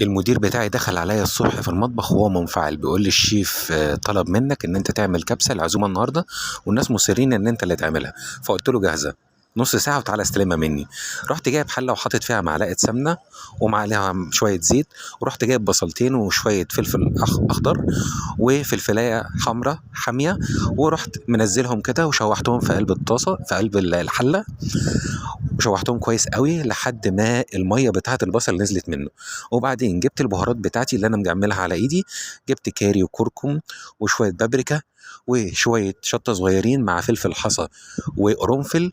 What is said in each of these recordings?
المدير بتاعي دخل عليا الصبح في المطبخ وهو منفعل بيقول لي الشيف طلب منك ان انت تعمل كبسه العزومه النهارده، والناس مصرين ان انت اللي تعملها. فقلت له جاهزه، نص ساعه وتعالى استلمها مني. رحت جايب حله وحاطط فيها معلقه سمنه ومعلقها شويه زيت، ورحت جايب بصلتين وشويه فلفل اخضر وفلفلايه حمراء حاميه، ورحت منزلهم كده وشوحتهم في قلب الطاسه في قلب الحله، وشوحتهم كويس قوي لحد ما الميه بتاعه البصل نزلت منه. وبعدين جبت البهارات بتاعتي اللي انا مجملها على ايدي، جبت كاري وكركم وشويه بابريكا وشويه شطه صغيرين مع فلفل حصى وقرنفل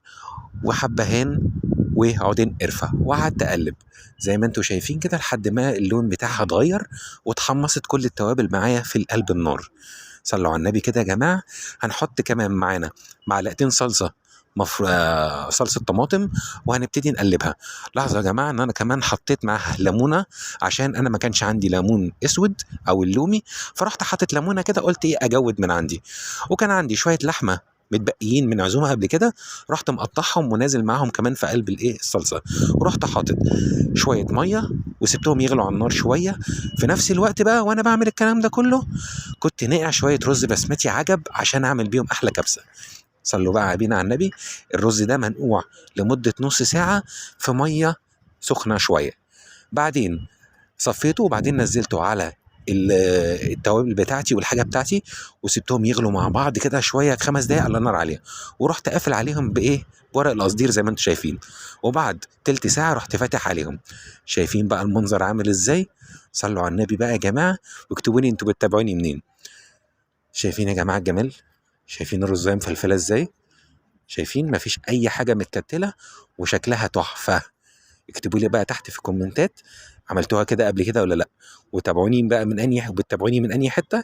وحبهان وعودين قرفه، وقعدت اقلب زي ما انتم شايفين كده لحد ما اللون بتاعها اتغير واتحمصت كل التوابل معايا في قلب النار. صلوا على النبي كده يا جماعه. هنحط كمان معانا معلقتين صلصه صلصه طماطم، وهنبتدي نقلبها. لاحظوا يا جماعه ان انا كمان حطيت معاها ليمونه، عشان انا ما كانش عندي ليمون اسود او اللومي، فرحت حاطط ليمونه كده، قلت ايه اجود من عندي. وكان عندي شويه لحمه متبقيين من عزومه قبل كده، رحت مقطعهم ونازل معاهم كمان في قلب الايه الصلصه، ورحت حاطط شويه ميه وسبتهم يغلوا على النار شويه. في نفس الوقت بقى وانا بعمل الكلام ده كله كنت ناقع شويه رز بسمتي عجب عشان اعمل بيهم احلى كبسه. صلوا بقى بينا على النبي. الرز ده منقوع لمدة نص ساعة في مية سخنة شوية، بعدين صفيته وبعدين نزلته على التوابل بتاعتي والحاجة بتاعتي، وسبتهم يغلوا مع بعض كده شوية 5 دقايق على نار عالية، ورحت قافل عليهم بإيه بورق القصدير زي ما انتم شايفين. وبعد تلت ساعة رحت فاتح عليهم. شايفين بقى المنظر عامل ازاي؟ صلوا على النبي بقى يا جماعة، واكتبوا لي انتوا بتتابعوني منين. شايفين يا جماعة الجمال؟ شايفين الرزاية مفلفلة ازاي؟ شايفين مفيش اي حاجه متكتله وشكلها تحفه. اكتبوا لي بقى تحت في الكومنتات عملتوها كده قبل كده ولا لا، وتابعوني بقى من انهي، بتتابعوني من انهي حته.